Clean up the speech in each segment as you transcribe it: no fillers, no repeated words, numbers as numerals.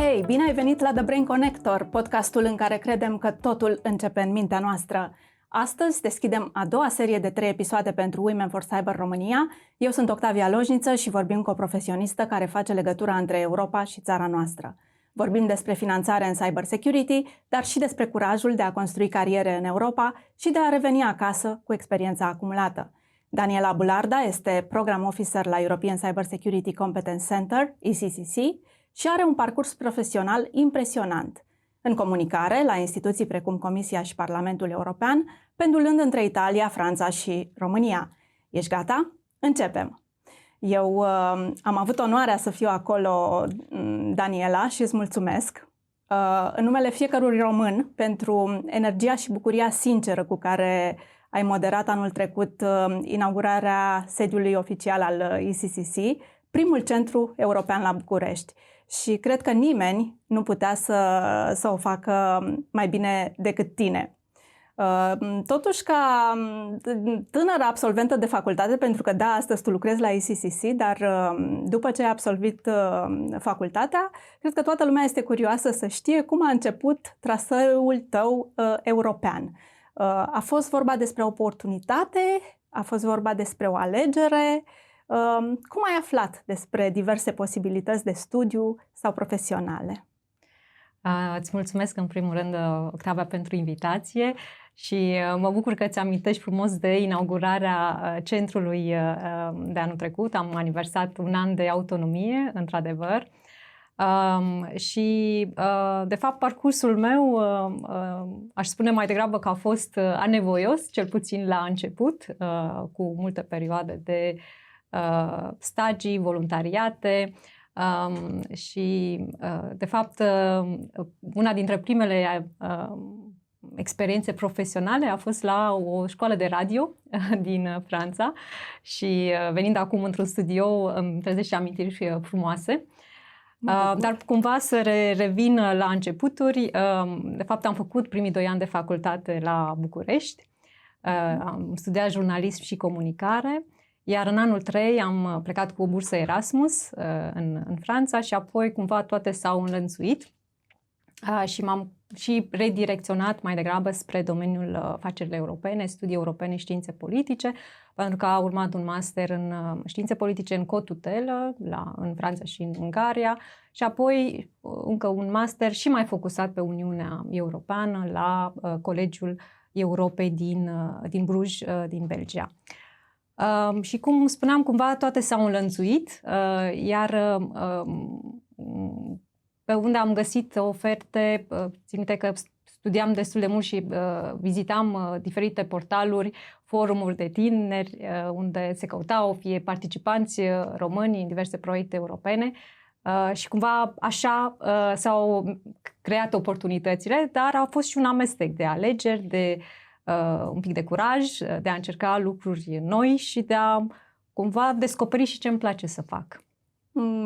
Hei, bine ai venit la The Brain Connector, podcastul în care credem că totul începe în mintea noastră. Astăzi deschidem a doua serie de 3 episoade pentru Women for Cyber România. Eu sunt Octavia Lojniță și vorbim cu o profesionistă care face legătura între Europa și țara noastră. Vorbim despre finanțare în cyber security, dar și despre curajul de a construi cariere în Europa și de a reveni acasă cu experiența acumulată. Daniela Bularda este Program Officer la European Cyber Security Competence Center, ECCC, și are un parcurs profesional impresionant. În comunicare, la instituții precum Comisia și Parlamentul European, pendulând între Italia, Franța și România. Ești gata? Începem! Eu am avut onoarea să fiu acolo, Daniela, și îți mulțumesc în numele fiecărui român pentru energia și bucuria sinceră cu care ai moderat anul trecut inaugurarea sediului oficial al ECCC, primul centru european la București. Și cred că nimeni nu putea să o facă mai bine decât tine. Totuși, ca tânără absolventă de facultate, pentru că da, astăzi tu lucrezi la ECCC, dar după ce ai absolvit facultatea, cred că toată lumea este curioasă să știe cum a început traseul tău european. A fost vorba despre oportunitate? A fost vorba despre o alegere? Cum ai aflat despre diverse posibilități de studiu sau profesionale? Îți mulțumesc în primul rând, Octavia, pentru invitație și mă bucur că îți amintești frumos de inaugurarea centrului de anul trecut. Am aniversat un an de autonomie, într-adevăr. Și, de fapt, parcursul meu, aș spune mai degrabă că a fost anevoios, cel puțin la început, cu multe perioade de stagii, voluntariate și, de fapt, una dintre primele experiențe profesionale a fost la o școală de radio din Franța și, venind acum într-un studio, îmi trezește amintiri frumoase. Dar cumva să revin la începuturi, de fapt am făcut primii 2 ani de facultate la București, am studiat jurnalism și comunicare, iar în anul 3 am plecat cu o bursă Erasmus în Franța și apoi cumva toate s-au înlănțuit și m-am și redirecționat mai degrabă spre domeniul afacerilor europene, studii europene, științe politice, pentru că a urmat un master în științe politice în cotutelă în Franța și în Ungaria și apoi încă un master și mai focusat pe Uniunea Europeană la Colegiul Europei din Bruj, din Belgia. Și cum spuneam, cumva toate s-au înlănțuit, iar pe unde am găsit oferte, țin minte că studiam destul de mult și vizitam diferite portaluri, forumuri de tineri, unde se căutau fie participanți români în diverse proiecte europene și cumva așa s-au creat oportunitățile, dar a fost și un amestec de alegeri, de un pic de curaj, de a încerca lucruri noi și de a cumva descoperi și ce îmi place să fac.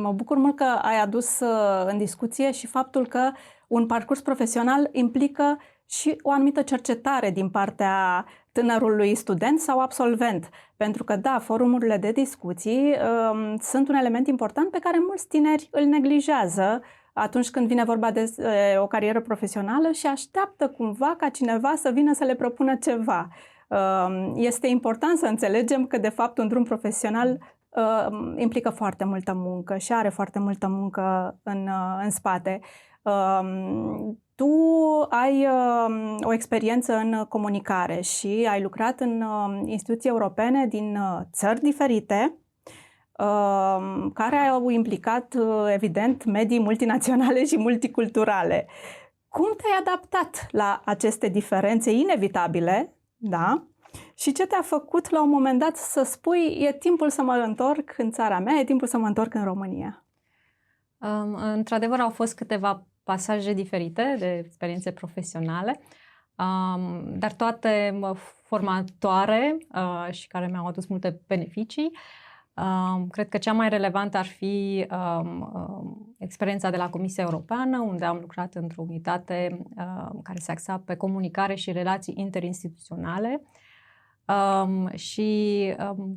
Mă bucur mult că ai adus în discuție și faptul că un parcurs profesional implică și o anumită cercetare din partea tânărului student sau absolvent. Pentru că, da, forumurile de discuții sunt un element important pe care mulți tineri îl neglijează atunci când vine vorba de o carieră profesională și așteaptă cumva ca cineva să vină să le propună ceva. Este important să înțelegem că, de fapt, un drum profesional implică foarte multă muncă și are foarte multă muncă în spate. Tu ai o experiență în comunicare și ai lucrat în instituții europene din țări diferite, care au implicat, evident, medii multinaționale și multiculturale. Cum te-ai adaptat la aceste diferențe inevitabile, da? Și ce te-a făcut la un moment dat să spui, e timpul să mă întorc în țara mea, e timpul să mă întorc în România? Într-adevăr, au fost câteva pasaje diferite de experiențe profesionale, dar toate formatoare și care mi-au adus multe beneficii. Cred că cea mai relevantă ar fi experiența de la Comisia Europeană, unde am lucrat într-o unitate care se axa pe comunicare și relații interinstituționale.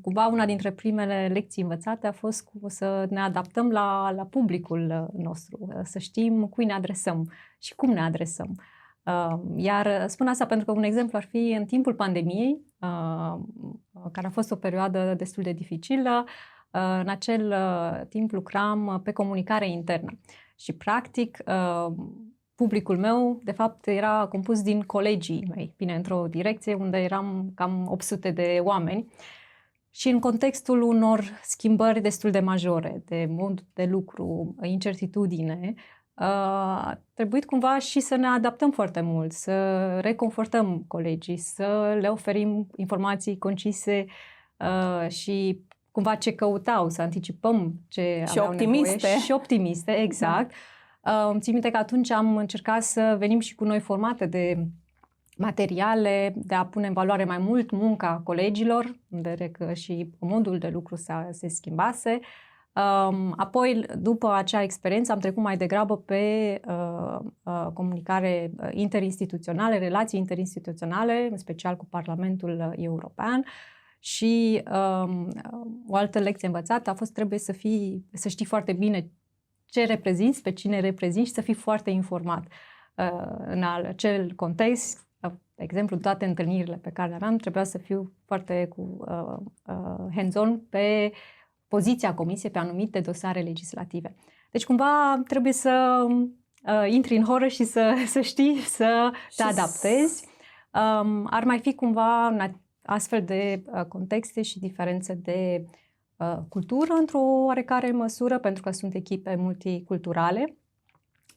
Cumva una dintre primele lecții învățate a fost să ne adaptăm la publicul nostru, să știm cui ne adresăm și cum ne adresăm. Iar spun asta pentru că un exemplu ar fi în timpul pandemiei, care a fost o perioadă destul de dificilă. În acel timp lucram pe comunicare internă și practic publicul meu, de fapt, era compus din colegii mei, bine, într-o direcție unde eram cam 800 de oameni și în contextul unor schimbări destul de majore, de mod de lucru, incertitudine, a trebuit cumva și să ne adaptăm foarte mult, să reconfortăm colegii, să le oferim informații concise și cumva ce căutau, să anticipăm ce și aveau optimiste. nevoie. Și optimiste, exact. Țin minte că atunci am încercat să venim și cu noi formate de materiale, de a pune în valoare mai mult munca colegilor, în vedere că și modul de lucru se schimbase. Apoi, după acea experiență, am trecut mai degrabă pe comunicare interinstituțională, relații interinstituționale, în special cu Parlamentul European. Și o altă lecție învățată a fost trebuie să știi foarte bine ce reprezinți, pe cine reprezinți și să fii foarte informat în acel context. De exemplu, toate întâlnirile pe care le aveam trebuia să fiu foarte hands-on pe poziția comisiei pe anumite dosare legislative. Deci cumva trebuie să intri în horă și să știi să te adaptezi. Ar mai fi cumva astfel de contexte și diferențe de cultură într-o oarecare măsură, pentru că sunt echipe multiculturale,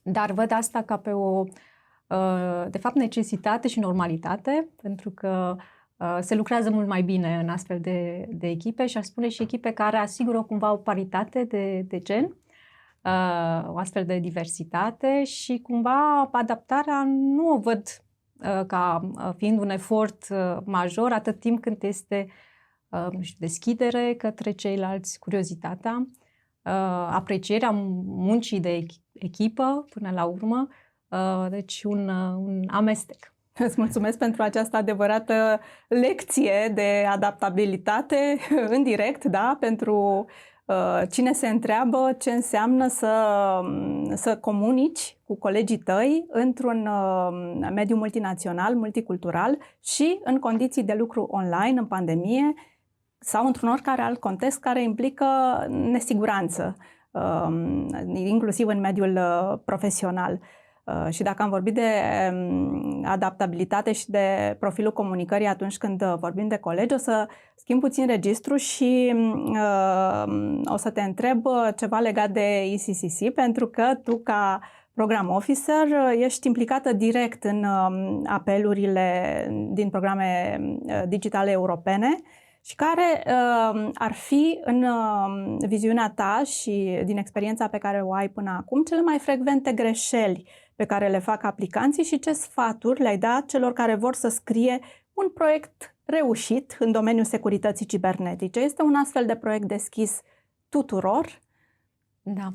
dar văd asta ca pe o, de fapt, necesitate și normalitate, pentru că se lucrează mult mai bine în astfel de echipe și aș spune și echipe care asigură cumva o paritate de gen, o astfel de diversitate și cumva adaptarea nu o văd ca fiind un efort major atât timp cât este deschidere către ceilalți, curiozitatea, aprecierea muncii de echipă până la urmă, deci un amestec. Îți mulțumesc pentru această adevărată lecție de adaptabilitate în direct, da? Pentru cine se întreabă ce înseamnă să comunici cu colegii tăi într-un mediu multinațional, multicultural și în condiții de lucru online, în pandemie sau într-un oricare alt context care implică nesiguranță, inclusiv în mediul profesional. Și dacă am vorbit de adaptabilitate și de profilul comunicării atunci când vorbim de colegi, o să schimb puțin registru și o să te întreb ceva legat de ECCC, pentru că tu, ca program officer, ești implicată direct în apelurile din programe digitale europene și care ar fi, în viziunea ta și din experiența pe care o ai până acum, cele mai frecvente greșeli pe care le fac aplicanții și ce sfaturi le-ai da celor care vor să scrie un proiect reușit în domeniul securității cibernetice? Este un astfel de proiect deschis tuturor? Da.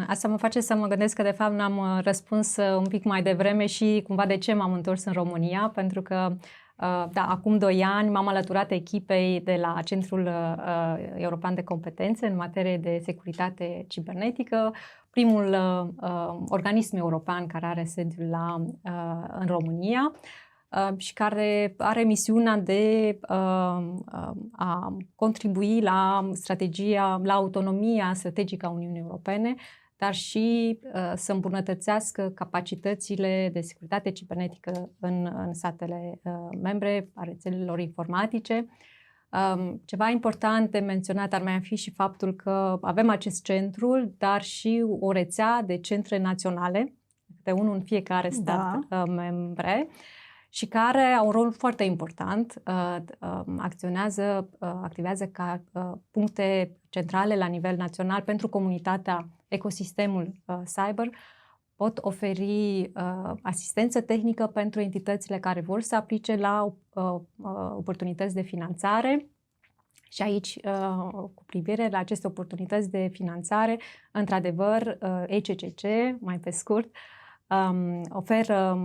Asta mă face să mă gândesc că de fapt n-am răspuns un pic mai devreme și cumva de ce m-am întors în România, pentru că da, acum 2 ani m-am alăturat echipei de la Centrul European de Competențe în materie de securitate cibernetică, primul organism european care are sediul în România și care are misiunea de a contribui la strategia, la autonomia strategică a Uniunii Europene, dar și să îmbunătățească capacitățile de securitate cibernetică în statele membre a rețelelor informatice. Ceva important de menționat ar mai fi și faptul că avem acest centru, dar și o rețea de centre naționale, de unul în fiecare stat membre, și care au un rol foarte important, activează ca puncte centrale la nivel național pentru comunitatea, ecosistemul cyber, pot oferi asistență tehnică pentru entitățile care vor să aplice la oportunități de finanțare. Și aici, cu privire la aceste oportunități de finanțare, într-adevăr, ECCC, mai pe scurt, oferă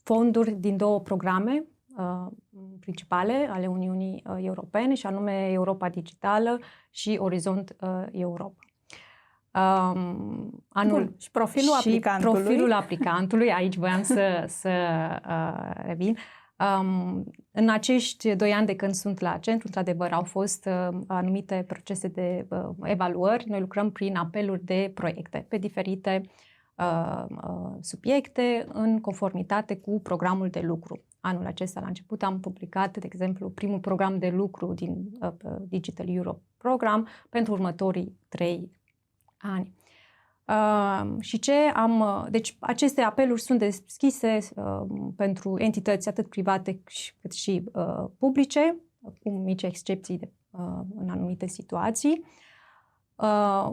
fonduri din 2 programe principale ale Uniunii Europene, și anume Europa Digitală și Orizont Europa. Bun. Și profilul aplicantului. Profilul aplicantului, aici voiam să revin. În acești 2 ani de când sunt la centru, într-adevăr, au fost anumite procese de evaluări. Noi lucrăm prin apeluri de proiecte pe diferite subiecte în conformitate cu programul de lucru. Anul acesta, la început, am publicat, de exemplu, primul program de lucru din Digital Europe Program pentru următorii 3 ani. Și deci aceste apeluri sunt deschise pentru entități atât private cât și publice, cu mici excepții în anumite situații.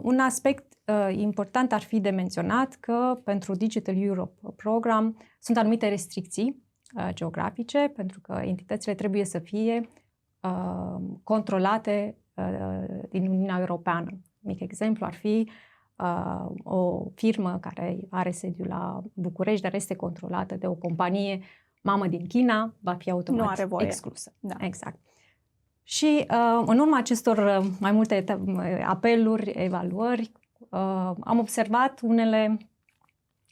Un aspect important ar fi de menționat că pentru Digital Europe Program sunt anumite restricții geografice, pentru că entitățile trebuie să fie controlate din Uniunea Europeană. Mic exemplu ar fi o firmă care are sediul la București, dar este controlată de o companie mamă din China, va fi automat exclusă. Da. Exact. Și în urma acestor mai multe apeluri, evaluări, am observat unele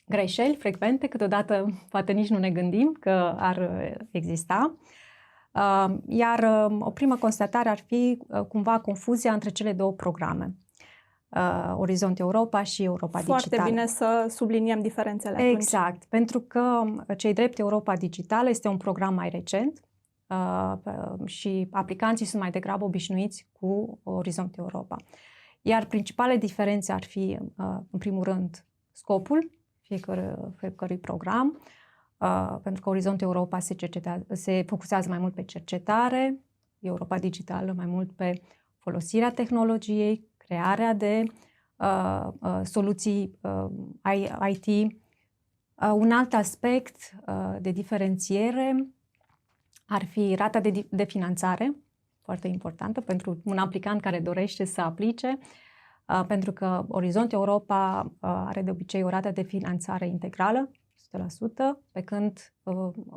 greșeli frecvente, câteodată poate nici nu ne gândim că ar exista. Iar o primă constatare ar fi cumva confuzia între cele 2 programe. Orizont Europa și Europa Digitală. Foarte bine să subliniem diferențele atunci. Exact, pentru că cei drept Europa Digitală este un program mai recent și aplicanții sunt mai degrabă obișnuiți cu Orizont Europa. Iar principalele diferențe ar fi, în primul rând, scopul fiecărui program, pentru că Orizont Europa se focusează mai mult pe cercetare, Europa Digitală mai mult pe folosirea tehnologiei, crearea de soluții IT. Un alt aspect de diferențiere ar fi rata de finanțare, foarte importantă pentru un aplicant care dorește să aplice, pentru că Orizont Europa are de obicei o rată de finanțare integrală, 100%, pe când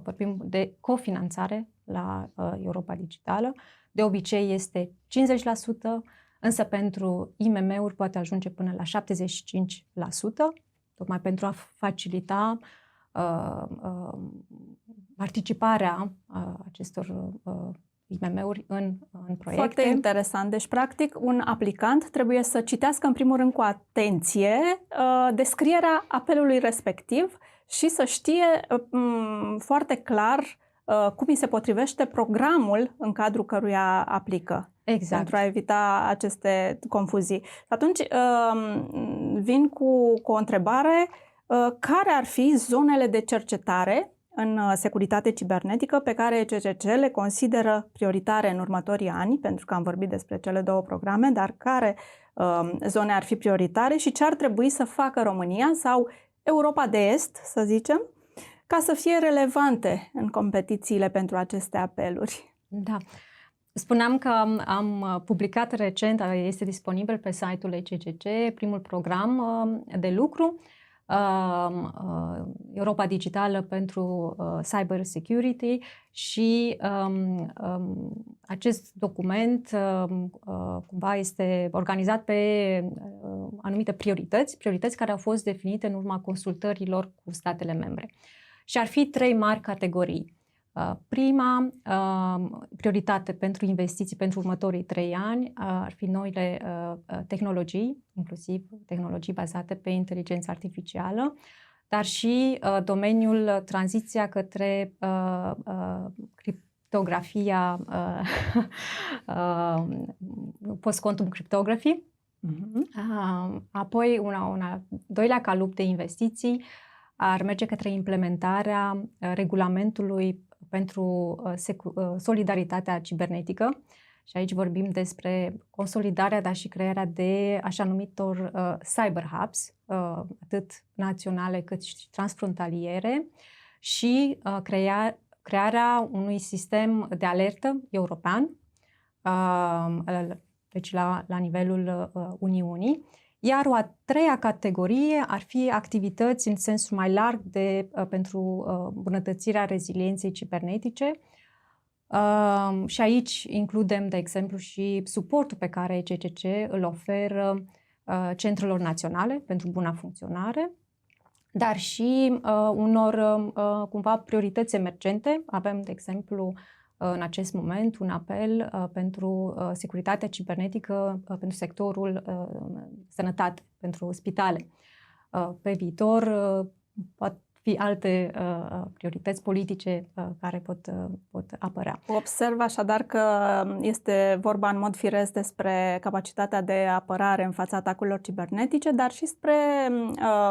vorbim de cofinanțare la Europa Digitală. De obicei este 50%, însă pentru IMM-uri poate ajunge până la 75%, tocmai pentru a facilita participarea acestor IMM-uri în proiecte. Foarte interesant. Deci, practic, un aplicant trebuie să citească în primul rând cu atenție descrierea apelului respectiv și să știe foarte clar cum îi se potrivește programul în cadrul căruia aplică. Exact. Pentru a evita aceste confuzii. Atunci vin cu o întrebare. Care ar fi zonele de cercetare în securitate cibernetică pe care CCC le consideră prioritare în următorii ani, pentru că am vorbit despre cele 2 programe, dar care zone ar fi prioritare și ce ar trebui să facă România sau Europa de Est, să zicem, ca să fie relevante în competițiile pentru aceste apeluri? Da. Spuneam că am publicat recent, este disponibil pe site-ul ECCC, primul program de lucru, Europa Digitală pentru Cyber Security, și acest document cumva este organizat pe anumite priorități care au fost definite în urma consultărilor cu statele membre. Și ar fi 3 mari categorii. Prima prioritate pentru investiții pentru următorii 3 ani ar fi noile tehnologii, inclusiv tehnologii bazate pe inteligență artificială, dar și domeniul tranziția către criptografia, post-quantum cryptography. Apoi, un al doilea calup de investiții ar merge către implementarea regulamentului pentru solidaritatea cibernetică. Și aici vorbim despre consolidarea, dar și crearea de așa numitor cyber hubs, atât naționale cât și transfrontaliere, și crearea unui sistem de alertă european, deci la nivelul Uniunii. Iar o a treia categorie ar fi activități în sensul mai larg pentru îmbunătățirea rezilienței cibernetice. Și aici includem, de exemplu, și suportul pe care ECCC îl oferă centrelor naționale pentru buna funcționare, dar și unor cumva priorități emergente. Avem, de exemplu, în acest moment un apel pentru securitatea cibernetică pentru sectorul sănătate, pentru spitale. Pe viitor pot fi alte priorități politice care pot apărea. Observ așadar că este vorba în mod firesc despre capacitatea de apărare în fața atacurilor cibernetice, dar și spre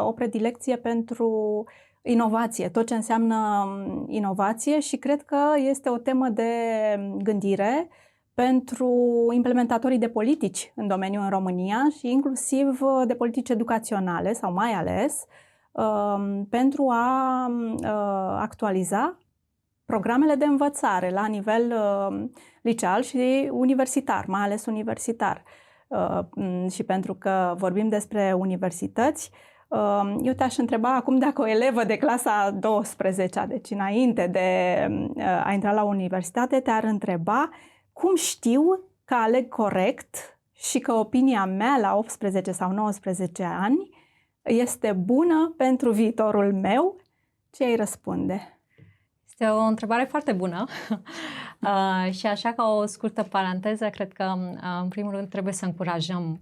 o predilecție pentru inovație, tot ce înseamnă inovație, și cred că este o temă de gândire pentru implementatorii de politici în domeniu în România și inclusiv de politici educaționale, sau mai ales pentru a actualiza programele de învățare la nivel liceal și universitar, mai ales universitar. Și pentru că vorbim despre universități, eu te-aș întreba acum dacă o elevă de clasa 12-a, deci înainte de a intra la universitate, te-ar întreba cum știu că aleg corect și că opinia mea la 18 sau 19 ani este bună pentru viitorul meu, ce îi răspunde? Este o întrebare foarte bună și așa, ca o scurtă paranteză, cred că în primul rând trebuie să încurajăm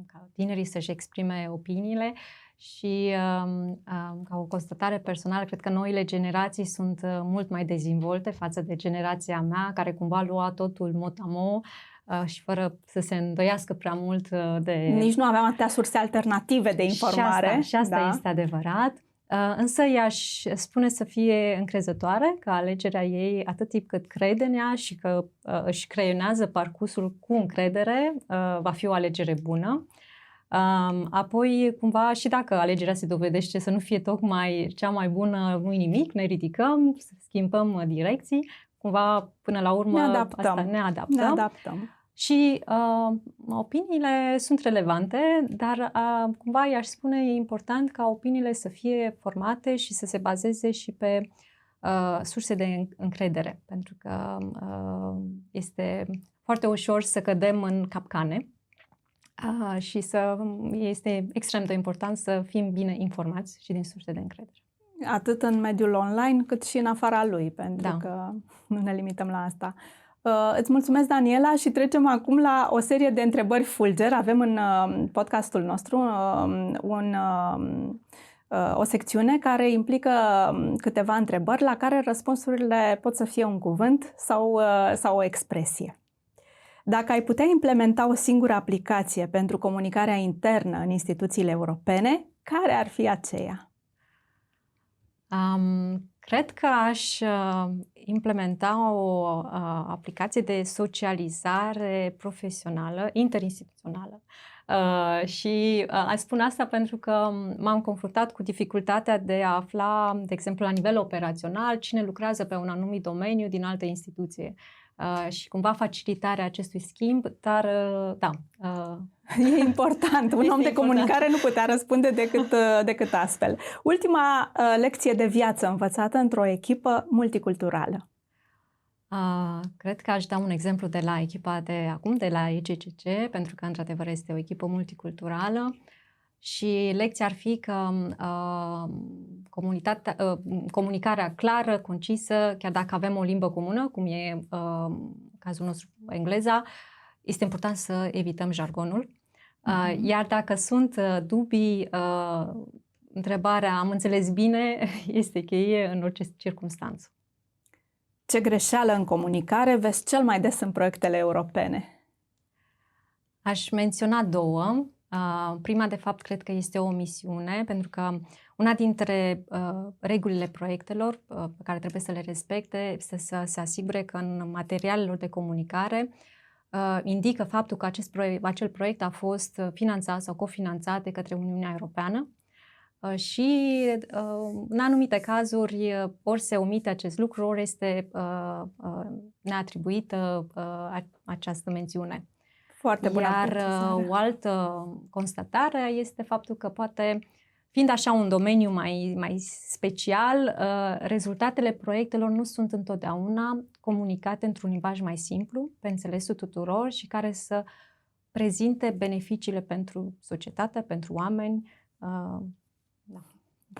ca tinerii să-și exprime opiniile și ca o constatare personală, cred că noile generații sunt mult mai dezvolte față de generația mea, care cumva lua totul mot-a-mot și fără să se îndoiască prea mult de... Nici nu aveam atâtea surse alternative de informare. Și asta este adevărat. Însă i-aș spune să fie încrezătoare că alegerea ei, atât timp cât crede în ea și că își creionează parcursul cu încredere, va fi o alegere bună. Apoi, cumva, și dacă alegerea se dovedește să nu fie tocmai cea mai bună, nu-i nimic, ne ridicăm, schimbăm direcții, cumva, până la urmă, ne adaptăm. Și opiniile sunt relevante, dar cumva i-aș spune e important ca opiniile să fie formate și să se bazeze și pe surse de încredere, pentru că este foarte ușor să cădem în capcane și este extrem de important să fim bine informați și din surse de încredere. Atât în mediul online cât și în afara lui, pentru că nu ne limităm la asta. Îți mulțumesc, Daniela, și trecem acum la o serie de întrebări fulger. Avem în podcastul nostru o secțiune care implică câteva întrebări la care răspunsurile pot să fie un cuvânt sau o expresie. Dacă ai putea implementa o singură aplicație pentru comunicarea internă în instituțiile europene, care ar fi aceea? Cred că aș implementa o aplicație de socializare profesională, interinstituțională. Și aș spune asta pentru că m-am confruntat cu dificultatea de a afla, de exemplu, la nivel operațional, cine lucrează pe un anumit domeniu din altă instituție. Și cumva facilitarea acestui schimb, dar e important. Un om de comunicare nu putea răspunde decât astfel. Ultima lecție de viață învățată într-o echipă multiculturală. Cred că aș da un exemplu de la echipa de acum, de la ECCC, pentru că într-adevăr este o echipă multiculturală. Și lecția ar fi că comunicarea clară, concisă, chiar dacă avem o limbă comună, cum e cazul nostru engleza, este important să evităm jargonul. Iar dacă sunt dubii, întrebarea am înțeles bine este cheie în orice circunstanță. Ce greșeală în comunicare vezi cel mai des în proiectele europene? Aș menționa două. Prima, de fapt, cred că este o omisiune, pentru că una dintre regulile proiectelor pe care trebuie să le respecte este să se asigure că în materialelor de comunicare indică faptul că acel proiect a fost finanțat sau cofinanțat de către Uniunea Europeană și în anumite cazuri ori se omite acest lucru, ori este neatribuită această mențiune. Foarte bună Iar precizare. o altă constatare este faptul că poate, fiind așa un domeniu mai special, rezultatele proiectelor nu sunt întotdeauna comunicate într-un limbaj mai simplu, pe înțelesul tuturor și care să prezinte beneficiile pentru societate, pentru oameni. Da.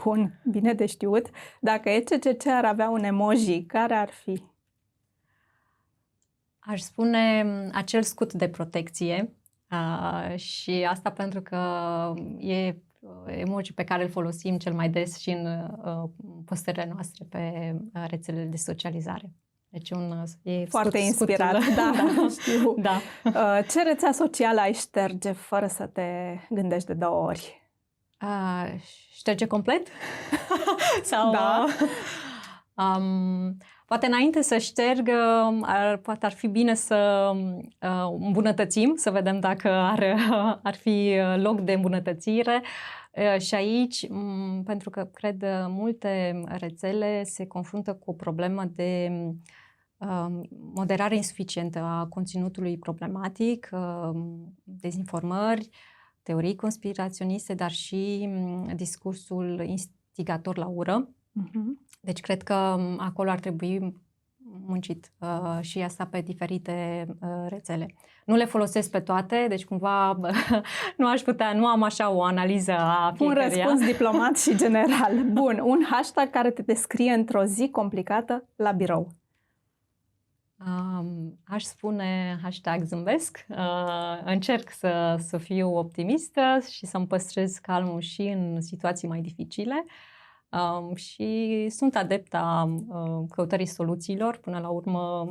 Bun, bine de știut. Dacă ECCC ar avea un emoji, care ar fi? Aș spune acel scut de protecție și asta pentru că e emoji pe care îl folosim cel mai des și în postările noastre pe rețelele de socializare. Deci e foarte inspirat, scutul. da, știu. Da. Ce rețea socială ai șterge fără să te gândești de 2 ori? Șterge complet? Sau, da. Poate înainte să șterg, poate ar fi bine să îmbunătățim, să vedem dacă ar fi loc de îmbunătățire. Și aici, pentru că cred multe rețele se confruntă cu o problemă de moderare insuficientă a conținutului problematic, dezinformări, teorii conspiraționiste, dar și discursul instigator la ură. Deci cred că acolo ar trebui muncit și asta pe diferite rețele. Nu le folosesc pe toate, deci cumva nu am așa o analiză a fiecăruia. Un răspuns diplomat și general. Bun, un hashtag care te descrie într-o zi complicată la birou. Aș spune hashtag zâmbesc. Încerc să fiu optimistă și să-mi păstrez calmul și în situații mai dificile. Și sunt adepta căutării soluțiilor. Până la urmă,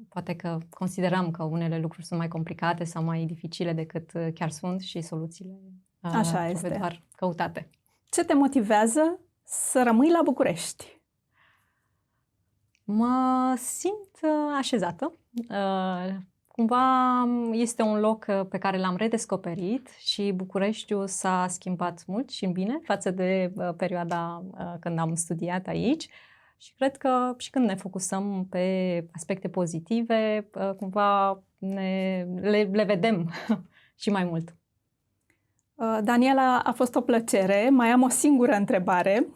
poate că considerăm că unele lucruri sunt mai complicate sau mai dificile decât chiar sunt și soluțiile trebuie doar căutate. Ce te motivează să rămâi la București? Mă simt așezată. Cumva este un loc pe care l-am redescoperit și Bucureștiul s-a schimbat mult și în bine față de perioada când am studiat aici și cred că și când ne focusăm pe aspecte pozitive, cumva le vedem și mai mult. Daniela, a fost o plăcere. Mai am o singură întrebare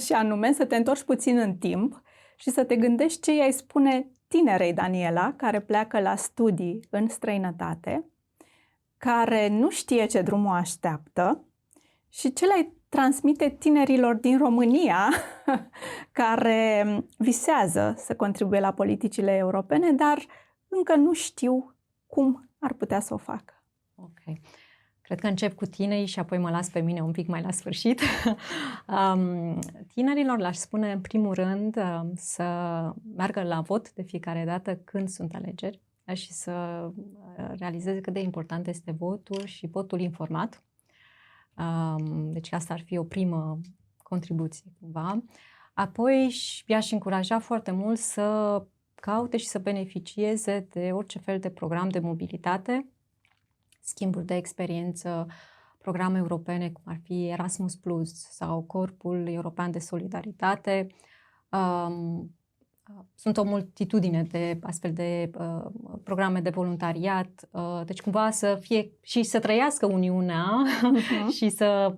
și anume să te întorci puțin în timp și să te gândești ce i-ai spune tinerei Daniela, care pleacă la studii în străinătate, care nu știe ce drum o așteaptă și ce le-ai transmite tinerilor din România care visează să contribuie la politicile europene, dar încă nu știu cum ar putea să o facă. Ok. Cred că încep cu tinerii și apoi mă las pe mine un pic mai la sfârșit. Tinerilor le-aș spune în primul rând să meargă la vot de fiecare dată când sunt alegeri și să realizeze cât de important este votul și votul informat. Deci asta ar fi o primă contribuție cumva. Apoi i-aș încuraja foarte mult să caute și să beneficieze de orice fel de program de mobilitate, schimburi de experiență, programe europene, cum ar fi Erasmus Plus sau Corpul European de Solidaritate. Sunt o multitudine de astfel de programe de voluntariat, deci cumva să fie și să trăiască Uniunea și să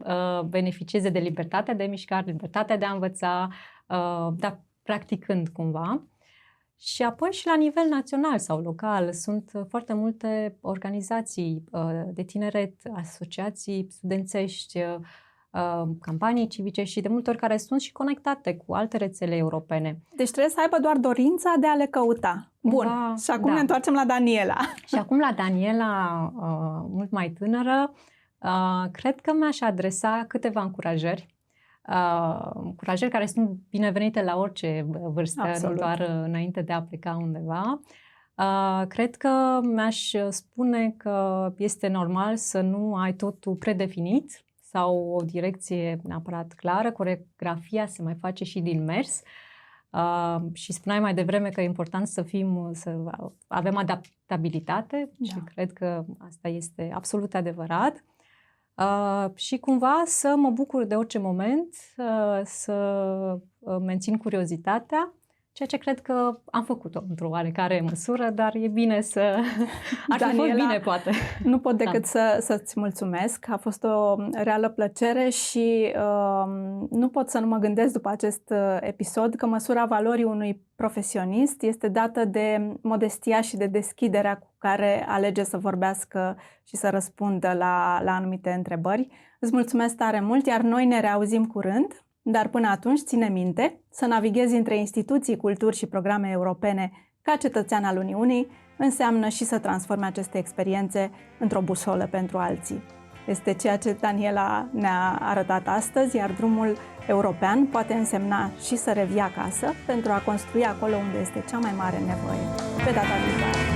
beneficieze de libertatea de mișcare, libertatea de a învăța, dar practicând cumva. Și apoi și la nivel național sau local sunt foarte multe organizații de tineret, asociații studențești, campanii civice și de multe ori care sunt și conectate cu alte rețele europene. Deci trebuie să aibă doar dorința de a le căuta. Bun, și acum ne întoarcem la Daniela. Și acum la Daniela, mult mai tânără, cred că mi-aș adresa câteva încurajări. Încurajări care sunt binevenite la orice vârstă, Absolut. nu doar înainte de a pleca undeva. Cred că mi-aș spune că este normal să nu ai totul predefinit sau o direcție neapărat clară. Coreografia se mai face și din mers. Și spuneai mai devreme că e important să avem adaptabilitate și cred că asta este absolut adevărat. Și cumva să mă bucur de orice moment, să mențin curiozitatea ceea ce cred că am făcut-o într-o oarecare măsură, dar e bine să... Ar fi fost Daniela, bine, poate. Nu pot decât să-ți mulțumesc. A fost o reală plăcere și nu pot să nu mă gândesc după acest episod că măsura valorii unui profesionist este dată de modestia și de deschiderea cu care alege să vorbească și să răspundă la anumite întrebări. Îți mulțumesc tare mult, iar noi ne reauzim curând. Dar până atunci, ține minte, să navighezi între instituții, culturi și programe europene ca cetățean al Uniunii înseamnă și să transforme aceste experiențe într-o busolă pentru alții. Este ceea ce Daniela ne-a arătat astăzi, iar drumul european poate însemna și să revii acasă pentru a construi acolo unde este cea mai mare nevoie. Pe data viitoare!